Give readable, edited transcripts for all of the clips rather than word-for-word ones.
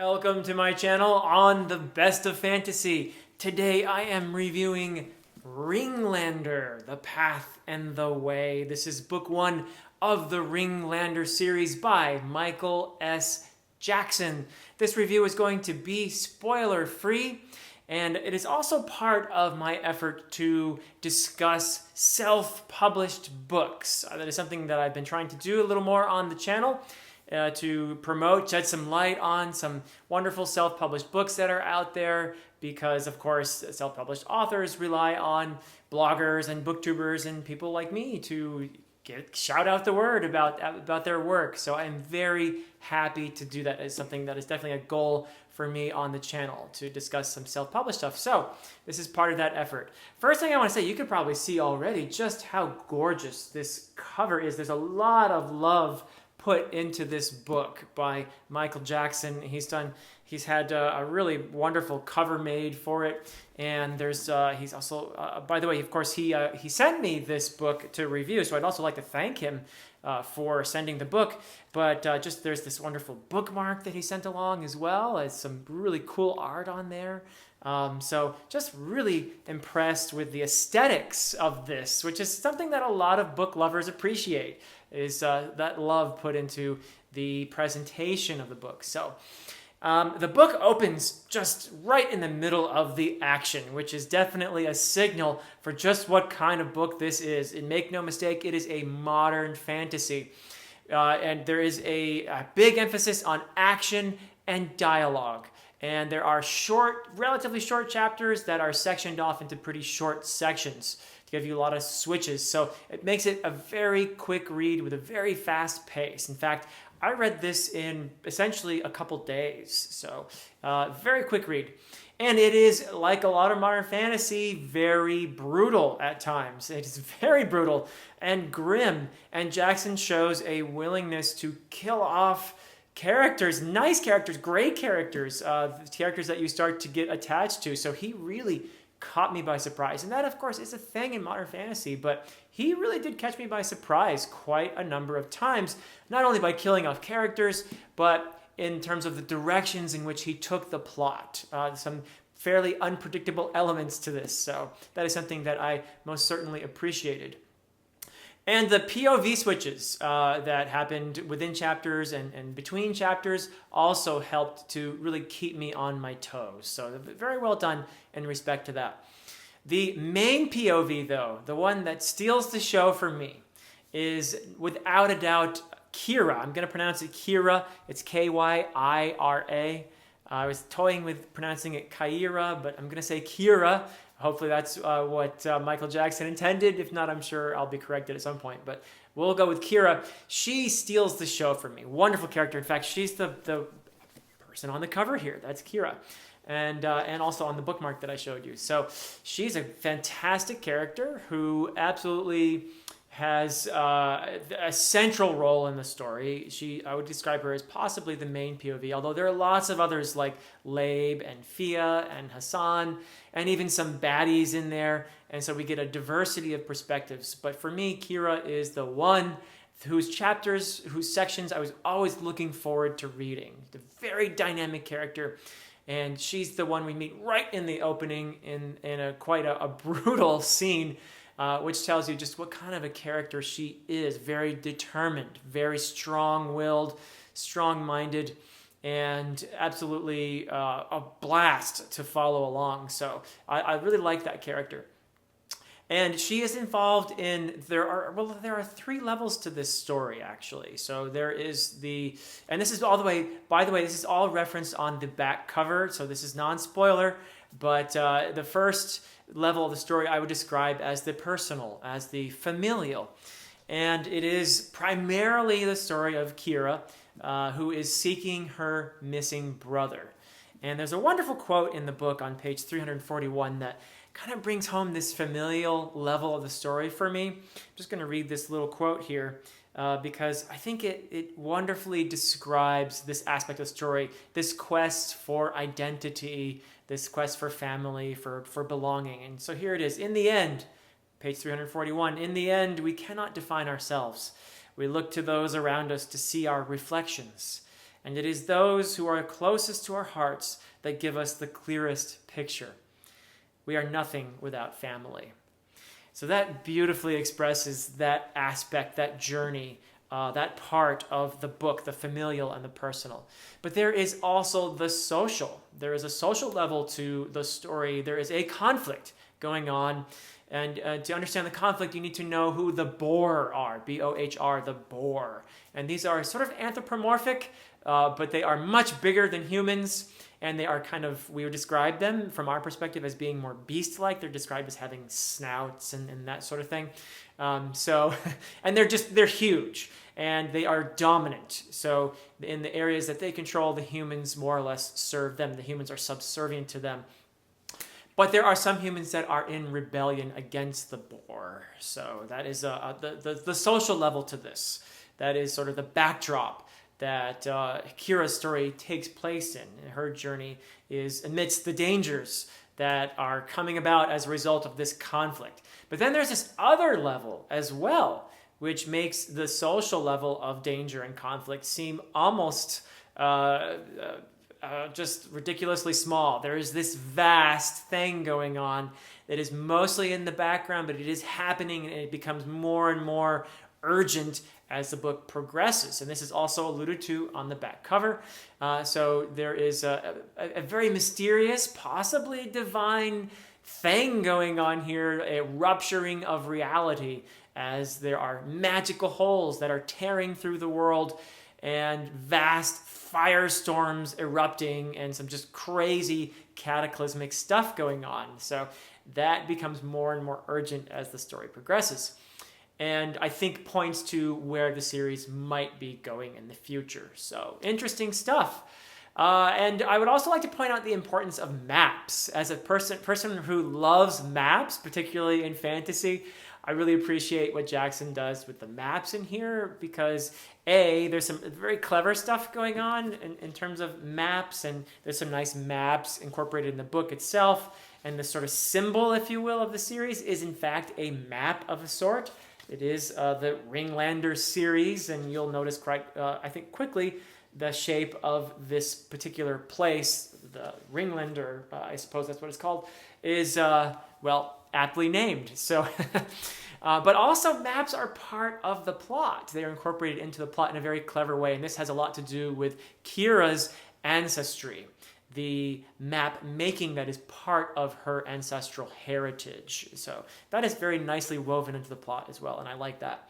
Welcome to my channel on the best of fantasy. Today I am reviewing Ringlander, The Path and the Way. This is book one of the Ringlander series by Michael S. Jackson. This review is going to be spoiler free, and it is also part of my effort to discuss self-published books. That is something that I've been trying to do a little more on the channel. To promote, shed some light on some wonderful self-published books that are out there, because of course self-published authors rely on bloggers and booktubers and people like me to shout out the word about their work. So I'm very happy to do that. It's something that is definitely a goal for me on the channel, to discuss some self-published stuff. So this is part of that effort. First thing I want to say, you can probably see already just how gorgeous this cover is. There's a lot of love put into this book by Michael Jackson. He's had a really wonderful cover made for it, and he's also by the way, of course, he sent me this book to review, so I'd also like to thank him for sending the book. But just there's this wonderful bookmark that he sent along as well as some really cool art on there. So just really impressed with the aesthetics of this, which is something that a lot of book lovers appreciate, is that love put into the presentation of the book. So the book opens just right in the middle of the action, which is definitely a signal for just what kind of book this is. And make no mistake, it is a modern fantasy. And there is a big emphasis on action and dialogue. And there are relatively short chapters that are sectioned off into pretty short sections to give you a lot of switches. So it makes it a very quick read with a very fast pace. In fact, I read this in essentially a couple days. So very quick read. And it is, like a lot of modern fantasy, very brutal at times. It is very brutal and grim. And Jackson shows a willingness to kill off characters, nice characters, great characters, characters that you start to get attached to. So he really caught me by surprise. And that, of course, is a thing in modern fantasy, but he really did catch me by surprise quite a number of times, not only by killing off characters, but in terms of the directions in which he took the plot. Some fairly unpredictable elements to this. So that is something that I most certainly appreciated. And the POV switches that happened within chapters and between chapters also helped to really keep me on my toes. So very well done in respect to that. The main POV, though, the one that steals the show for me, is without a doubt Kira. I'm going to pronounce it Kira. It's Kyira. I was toying with pronouncing it Kyra, but I'm going to say Kira. Hopefully that's what Michael Jackson intended. If not, I'm sure I'll be corrected at some point. But we'll go with Kira. She steals the show for me. Wonderful character. In fact, she's the person on the cover here. That's Kira. And also on the bookmark that I showed you. So she's a fantastic character who absolutely has a central role in the story. I would describe her as possibly the main POV, although there are lots of others like Labe and Fia and Hassan, and even some baddies in there. And so we get a diversity of perspectives. But for me, Kira is the one whose sections I was always looking forward to reading. The very dynamic character. And she's the one we meet right in the opening in quite a brutal scene, which tells you just what kind of a character she is. Very determined, very strong-willed, strong-minded, and absolutely a blast to follow along. So I really like that character. And she is involved in, there are three levels to this story, actually. So there is and this is all the way, by the way, this is all referenced on the back cover, so this is non-spoiler, but the first level of the story I would describe as the personal, as the familial. And it is primarily the story of Kira, who is seeking her missing brother. And there's a wonderful quote in the book on page 341 that kind of brings home this familial level of the story for me. I'm just going to read this little quote here because I think it wonderfully describes this aspect of the story, this quest for identity, this quest for family, for belonging. And so here it is. In the end, page 341, in the end, we cannot define ourselves. We look to those around us to see our reflections. And it is those who are closest to our hearts that give us the clearest picture. We are nothing without family. So that beautifully expresses that aspect, that journey, that part of the book, the familial and the personal. But there is also the social. There is a social level to the story. There is a conflict going on. And to understand the conflict, you need to know who the Bohr are, B-O-H-R, the Bohr. And these are sort of anthropomorphic, but they are much bigger than humans. And they are kind of, we would describe them from our perspective as being more beast-like. They're described as having snouts and that sort of thing. And they're huge and they are dominant. So in the areas that they control, the humans more or less serve them. The humans are subservient to them. But there are some humans that are in rebellion against the Bohr. So that is the social level to this. That is sort of the backdrop that Kira's story takes place in. Her journey is amidst the dangers that are coming about as a result of this conflict. But then there's this other level as well, which makes the social level of danger and conflict seem almost just ridiculously small. There is this vast thing going on that is mostly in the background, but it is happening and it becomes more and more urgent as the book progresses. And this is also alluded to on the back cover. So there is a very mysterious, possibly divine thing going on here, a rupturing of reality as there are magical holes that are tearing through the world and vast firestorms erupting and some just crazy cataclysmic stuff going on. So that becomes more and more urgent as the story progresses. And I think points to where the series might be going in the future. So interesting stuff. And I would also like to point out the importance of maps. As a person who loves maps, particularly in fantasy, I really appreciate what Jackson does with the maps in here because there's some very clever stuff going on in terms of maps, and there's some nice maps incorporated in the book itself. And the sort of symbol, if you will, of the series is in fact a map of a sort. It is the Ringlander series, and you'll notice I think quickly the shape of this particular place, the Ringlander, I suppose that's what it's called, is, aptly named. So, but also maps are part of the plot. They are incorporated into the plot in a very clever way, and this has a lot to do with Kira's ancestry, the map making that is part of her ancestral heritage. So that is very nicely woven into the plot as well, and I like that.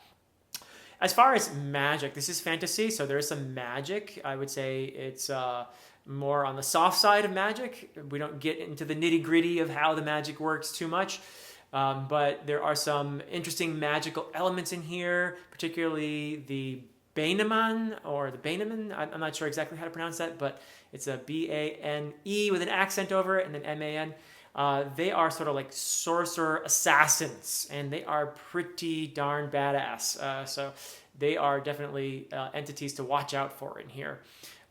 As far as magic, this is fantasy, so there is some magic. I would say it's more on the soft side of magic. We don't get into the nitty-gritty of how the magic works too much, but there are some interesting magical elements in here, particularly the Baineman, or the Baineman. I'm not sure exactly how to pronounce that, but it's a B-A-N-E with an accent over it and then M-A-N. They are sort of like sorcerer assassins, and they are pretty darn badass. So they are definitely entities to watch out for in here.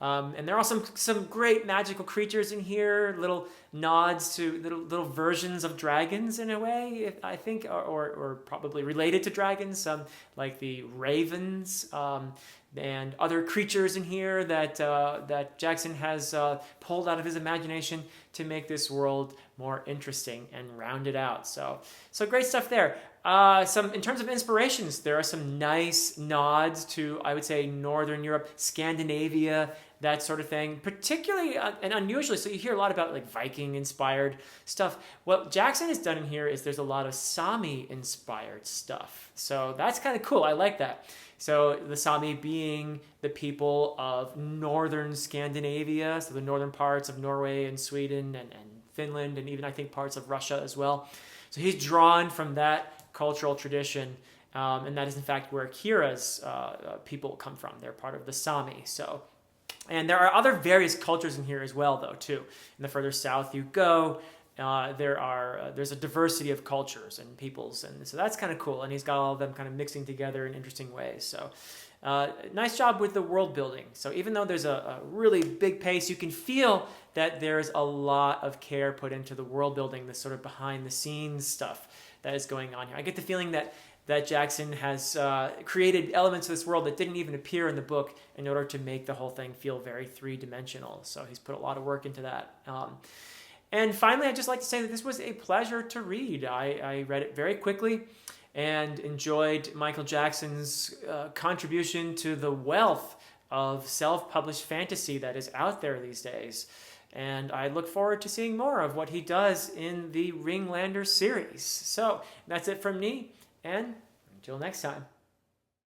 And there are some great magical creatures in here, little nods to little versions of dragons in a way, I think, or probably related to dragons, like the ravens, and other creatures in here that Jackson has pulled out of his imagination to make this world more interesting and rounded out. So great stuff there. In terms of inspirations, there are some nice nods to, I would say, Northern Europe, Scandinavia, that sort of thing, particularly and unusually. So you hear a lot about like Viking-inspired stuff. What Jackson has done in here is there's a lot of Sami-inspired stuff. So that's kind of cool. I like that. So the Sami being the people of northern Scandinavia, so the northern parts of Norway and Sweden and Finland, and even I think parts of Russia as well. So he's drawn from that cultural tradition, and that is in fact where Kira's people come from. They're part of the Sami. And there are other various cultures in here as well, though, too. And the further south you go, there's a diversity of cultures and peoples, and so that's kind of cool. And he's got all of them kind of mixing together in interesting ways. So nice job with the world building. So even though there's a really big pace, you can feel that there's a lot of care put into the world building, this sort of behind the scenes stuff that is going on here. I get the feeling that that Jackson has created elements of this world that didn't even appear in the book in order to make the whole thing feel very three-dimensional. So he's put a lot of work into that. And finally, I'd just like to say that this was a pleasure to read. I read it very quickly and enjoyed Michael Jackson's contribution to the wealth of self-published fantasy that is out there these days. And I look forward to seeing more of what he does in the Ringlander series. So that's it from me, and until next time.